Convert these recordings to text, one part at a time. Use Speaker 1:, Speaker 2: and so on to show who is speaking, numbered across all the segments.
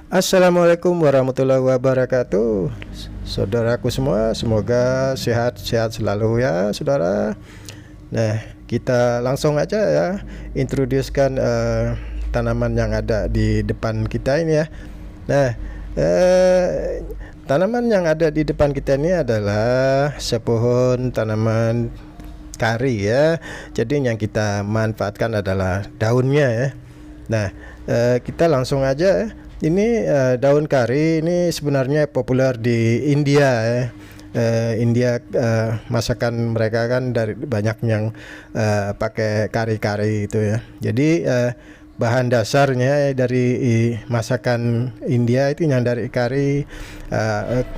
Speaker 1: Assalamualaikum warahmatullahi wabarakatuh. Saudaraku semua, semoga sehat-sehat selalu ya, saudara. Nah, kita langsung aja ya introducekan tanaman yang ada di depan kita ini ya. Nah, tanaman yang ada di depan kita ini adalah sepohon tanaman kari ya. Jadi yang kita manfaatkan adalah daunnya ya. Nah, kita langsung aja. Ini daun kari ini sebenarnya populer di India ya. India, masakan mereka kan dari banyak yang pakai kari-kari itu ya. Jadi bahan dasarnya dari masakan India itu yang dari kari.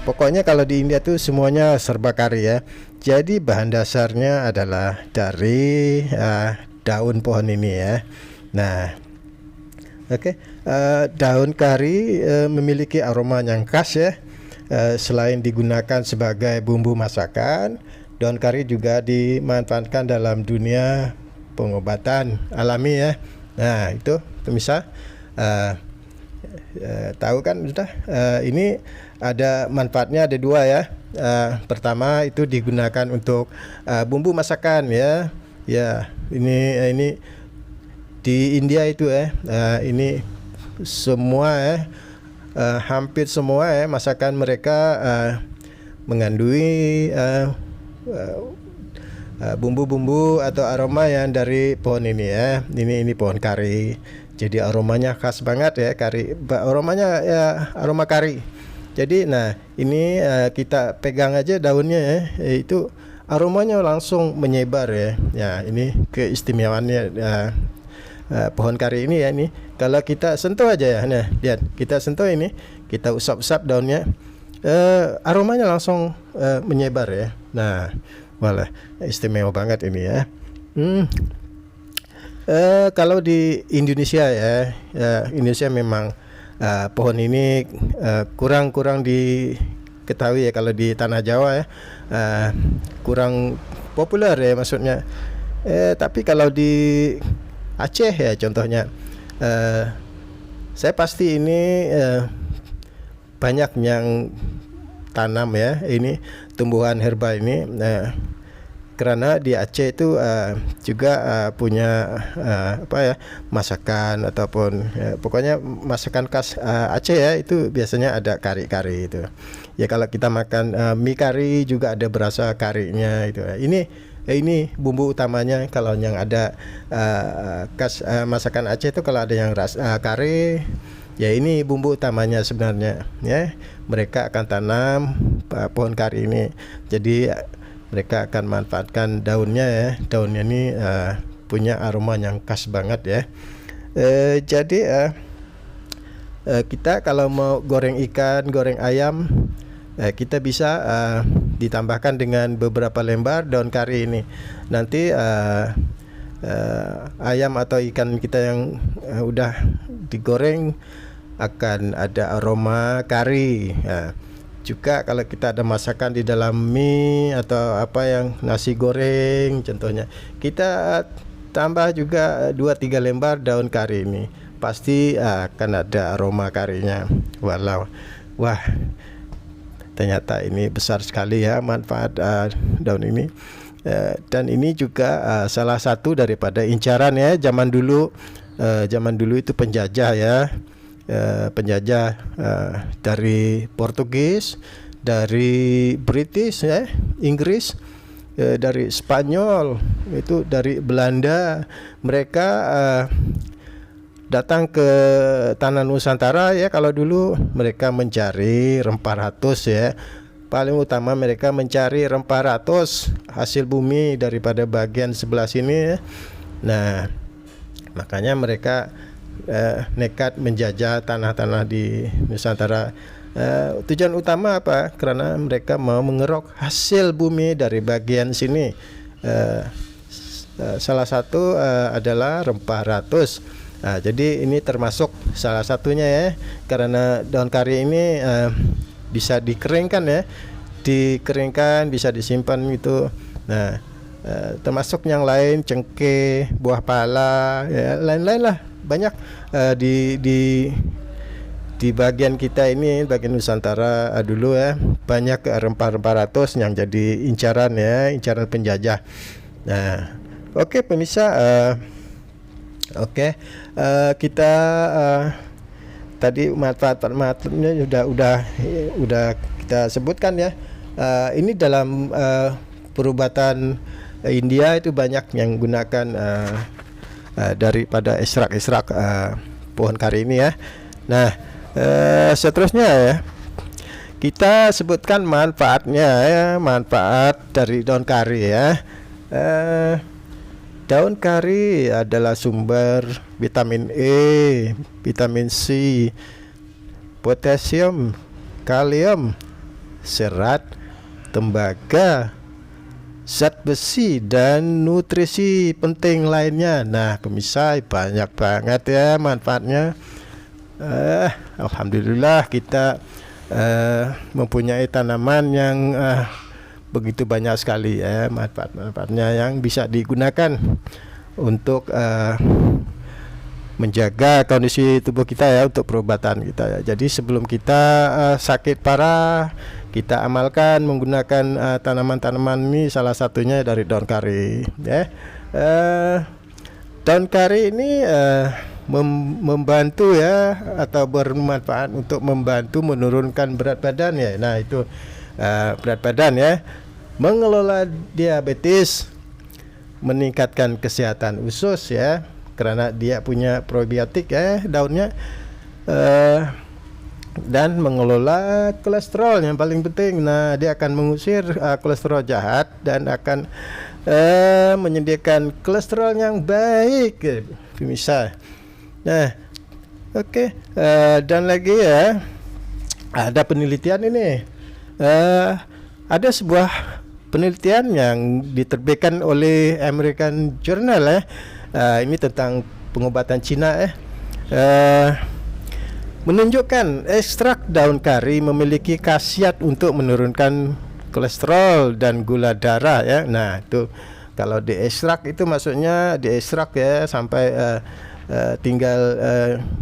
Speaker 1: Pokoknya kalau di India tuh semuanya serba kari ya. Jadi bahan dasarnya adalah dari daun pohon ini ya. Nah, oke, daun kari memiliki aroma yang khas ya. Selain digunakan sebagai bumbu masakan, daun kari juga dimanfaatkan dalam dunia pengobatan alami ya. Nah, itu pemirsa tahu kan sudah. Ini ada manfaatnya, ada dua ya. Pertama itu digunakan untuk bumbu masakan ya. Ya, ini di India itu ini semua hampir semua masakan mereka mengandui bumbu-bumbu atau aroma yang dari pohon ini ya. Ini pohon kari. Jadi aromanya khas banget ya, kari. Aromanya ya aroma kari. Jadi nah, ini kita pegang aja daunnya ya, itu aromanya langsung menyebar ya. Ya, ini keistimewaannya pohon kari ini ya. Ini kalau kita sentuh aja ya, nah lihat, kita sentuh ini, kita usap-usap daunnya, aromanya langsung menyebar ya. Nah, malah istimewa banget ini ya. Kalau di Indonesia ya, Indonesia memang pohon ini kurang diketahui ya. Kalau di tanah Jawa ya kurang populer ya maksudnya. Tapi kalau di Aceh ya contohnya, saya pasti ini banyak yang tanam ya ini tumbuhan herba ini, karena di Aceh itu juga punya apa ya, masakan ataupun pokoknya masakan khas Aceh ya, itu biasanya ada kari-kari itu ya. Kalau kita makan mie kari juga ada berasa karinya itu ya. Ini bumbu utamanya kalau yang ada khas masakan Aceh itu, kalau ada yang kari ya, ini bumbu utamanya sebenarnya ya. Mereka akan tanam pohon kari ini, jadi mereka akan manfaatkan daunnya ya. Daunnya ini punya aroma yang khas banget ya. Jadi kita kalau mau goreng ikan, goreng ayam, kita bisa ditambahkan dengan beberapa lembar daun kari ini. Nanti ayam atau ikan kita yang udah digoreng akan ada aroma kari. Juga kalau kita ada masakan di dalam mie atau apa yang nasi goreng contohnya, kita tambah juga 2-3 lembar daun kari ini, pasti akan ada aroma karinya. Wah, ternyata ini besar sekali ya manfaat daun ini. Dan ini juga salah satu daripada incaran ya zaman dulu. Zaman dulu itu penjajah ya, penjajah dari Portugis, dari British ya, Inggris, dari Spanyol, itu dari Belanda. Mereka datang ke tanah Nusantara ya. Kalau dulu mereka mencari rempah ratus ya. Paling utama mereka mencari rempah ratus hasil bumi daripada bagian sebelah sini ya. Nah, makanya mereka nekat menjajah tanah-tanah di Nusantara. Tujuan utama apa? Karena mereka mau mengeruk hasil bumi dari bagian sini. Salah satu adalah rempah ratus. Jadi ini termasuk salah satunya ya, karena daun kari ini bisa dikeringkan ya, dikeringkan bisa disimpan gitu. Nah, termasuk yang lain, cengkeh, buah pala, ya lain-lain lah, banyak di bagian kita ini, bagian Nusantara dulu ya, banyak rempah-rempah ratus yang jadi incaran ya, incaran penjajah. Nah, oke pemirsa, kita tadi manfaat-manfaatnya udah kita sebutkan ya. Ini dalam perubatan India itu banyak yang gunakan daripada ekstrak-ekstrak pohon kari ini ya. Nah, seterusnya ya, kita sebutkan manfaatnya ya, manfaat dari daun kari ya. Daun kari adalah sumber vitamin E, vitamin C, potasium, kalium, serat, tembaga, zat besi dan nutrisi penting lainnya. Nah, pemirsa, banyak banget ya manfaatnya. Alhamdulillah kita mempunyai tanaman yang begitu banyak sekali ya manfaat-manfaatnya yang bisa digunakan untuk menjaga kondisi tubuh kita ya, untuk perobatan kita ya. Jadi sebelum kita sakit parah, kita amalkan menggunakan tanaman-tanaman ini, salah satunya dari daun kari ya. Daun kari ini membantu ya, atau bermanfaat untuk membantu menurunkan berat badan ya. Nah, itu berat badan ya, mengelola diabetes, meningkatkan kesehatan usus ya, karena dia punya probiotik ya daunnya, dan mengelola kolesterol yang paling penting. Nah, dia akan mengusir kolesterol jahat dan akan menyediakan kolesterol yang baik pemirsa. Nah, dan lagi ya, ada penelitian ini. Ada sebuah penelitian yang diterbitkan oleh American Journal ya. Ini tentang pengobatan Cina ya. Menunjukkan ekstrak daun kari memiliki khasiat untuk menurunkan kolesterol dan gula darah ya. Nah, itu kalau diekstrak itu maksudnya diekstrak ya sampai tinggal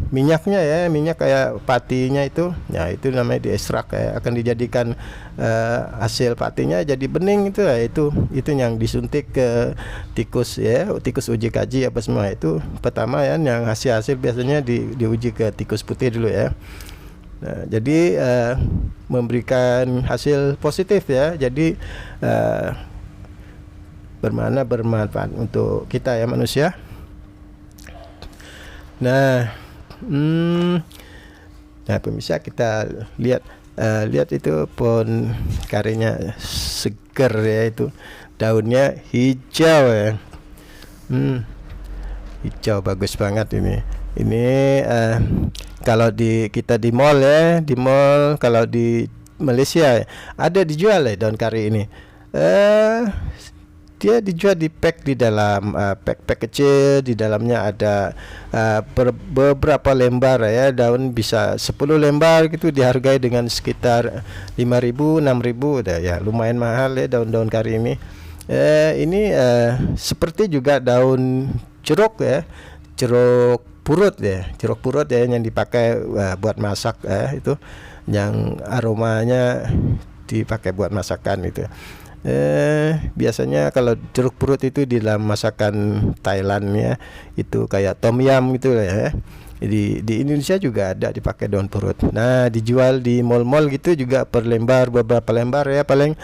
Speaker 1: minyaknya ya, minyak kayak patinya itu. Nah, itu namanya diekstrak ya, akan dijadikan hasil patinya jadi bening itu ya, itu yang disuntik ke tikus ya, tikus uji kaji apa semua itu pertama ya, yang hasil biasanya diuji ke tikus putih dulu ya. Nah, jadi memberikan hasil positif ya, jadi bermanfaat untuk kita ya manusia. Nah, pemirsa, kita lihat itu pohon karinya seger ya, itu daunnya hijau ya, hijau bagus banget ini. Kalau kita di mall ya, kalau di Malaysia ada dijual ya daun kari ini. Dia dijual di pack, di dalam pack kecil, di dalamnya ada beberapa lembar ya, daun bisa 10 lembar gitu, dihargai dengan sekitar 5.000 6.000 ya, lumayan mahal ya daun-daun kari ini. Ini seperti juga daun jeruk ya, jeruk purut ya, yang dipakai buat masak ya, itu yang aromanya dipakai buat masakan itu. Biasanya kalau jeruk purut itu di dalam masakan Thailand ya, itu kayak tom yum gitu ya. Di Indonesia juga ada dipakai daun purut. Nah, dijual di mall-mall gitu juga per lembar, beberapa lembar ya, paling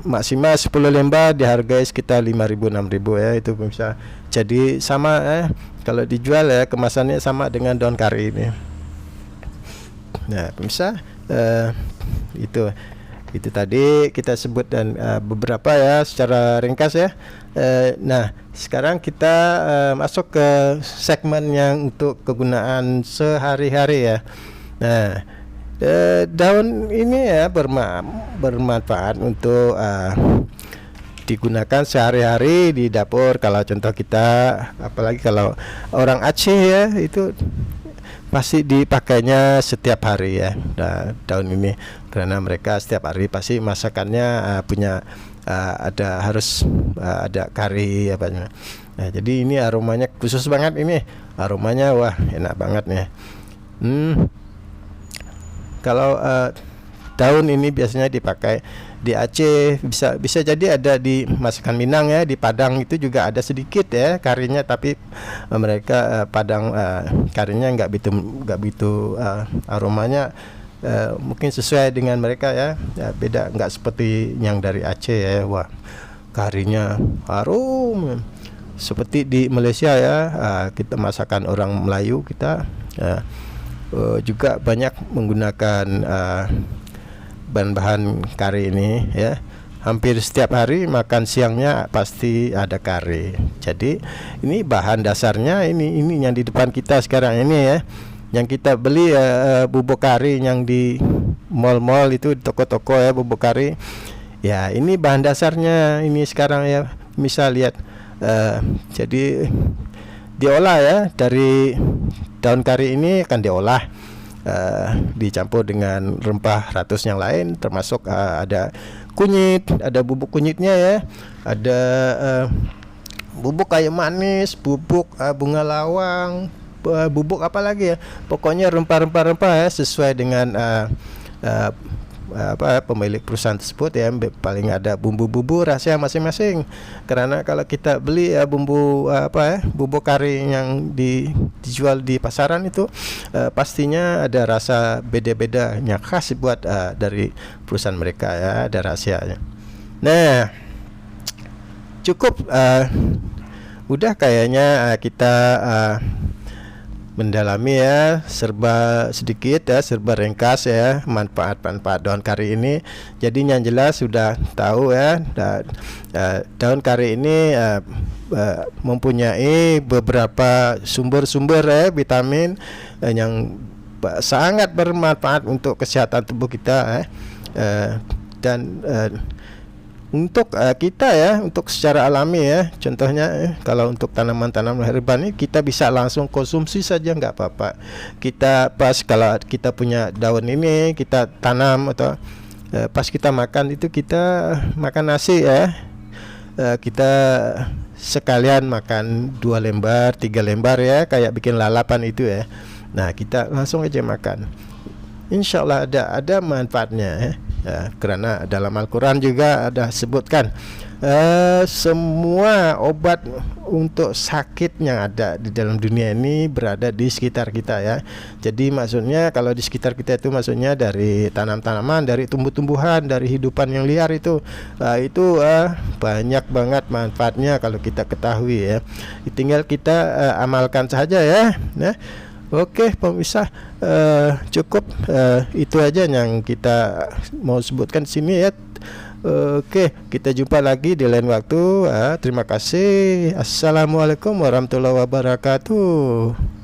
Speaker 1: maksimal 10 lembar dihargai sekitar 5.000 6.000 ya, itu bisa. Jadi sama kalau dijual ya, kemasannya sama dengan daun kari ini. Nah, pemirsa, itu tadi kita sebut dan beberapa ya secara ringkas ya. Nah, sekarang kita masuk ke segmen yang untuk kegunaan sehari-hari ya. Nah, daun ini ya bermanfaat untuk digunakan sehari-hari di dapur. Kalau contoh kita, apalagi kalau orang Aceh ya, itu pasti dipakainya setiap hari ya, daun ini, karena mereka setiap hari pasti masakannya punya harus ada kari apa. Nah, jadi ini aromanya khusus banget, ini aromanya wah enak banget nih. Kalau daun ini biasanya dipakai di Aceh, bisa jadi ada di masakan Minang ya, di Padang itu juga ada sedikit ya karinya, tapi mereka Padang karinya nggak begitu aromanya mungkin sesuai dengan mereka ya, beda, nggak seperti yang dari Aceh ya. Wah, karinya harum seperti di Malaysia ya. Kita masakan orang Melayu kita juga banyak menggunakan bahan-bahan kari ini ya. Hampir setiap hari makan siangnya pasti ada kari. Jadi ini bahan dasarnya, ini yang di depan kita sekarang ini ya, yang kita beli bubuk kari yang di mall-mall itu, di toko-toko ya, bubuk kari ya, ini bahan dasarnya ini sekarang ya. Misal lihat jadi diolah ya, dari daun kari ini akan diolah, dicampur dengan rempah ratus yang lain, termasuk ada kunyit, ada bubuk kunyitnya ya, ada bubuk kayu manis, bubuk bunga lawang, bubuk apa lagi ya, pokoknya rempah-rempah ya, sesuai dengan pemilik perusahaan tersebut ya. Paling ada bumbu-bumbu rahasia masing-masing, karena kalau kita beli bumbu bubuk kari yang dijual di pasaran itu pastinya ada rasa beda-beda yang khas buat dari perusahaan mereka ya, ada rahasianya. Nah, cukup udah kayaknya kita mendalami ya, serba sedikit ya, serba ringkas ya, manfaat-manfaat daun kari ini. Jadi yang jelas sudah tahu ya, daun kari ini mempunyai beberapa sumber-sumber ya, vitamin yang sangat bermanfaat untuk kesehatan tubuh kita dan untuk kita ya, untuk secara alami ya, contohnya kalau untuk tanaman-tanaman herba ini kita bisa langsung konsumsi saja, nggak apa-apa. Kita pas kalau kita punya daun ini kita tanam, atau pas kita makan itu, kita makan nasi ya, kita sekalian makan 2 lembar 3 lembar ya, kayak bikin lalapan itu ya. Nah, kita langsung aja makan, insya Allah ada manfaatnya ya. Karena dalam Al-Quran juga ada sebutkan semua obat untuk sakit yang ada di dalam dunia ini berada di sekitar kita ya. Jadi maksudnya kalau di sekitar kita itu maksudnya dari tanam-tanaman, dari tumbuh-tumbuhan, dari hidupan yang liar itu banyak banget manfaatnya kalau kita ketahui ya. Tinggal kita amalkan saja ya. Oke, pemirsa, cukup itu aja yang kita mau sebutkan di sini ya. Oke, kita jumpa lagi di lain waktu. Terima kasih. Assalamualaikum warahmatullahi wabarakatuh.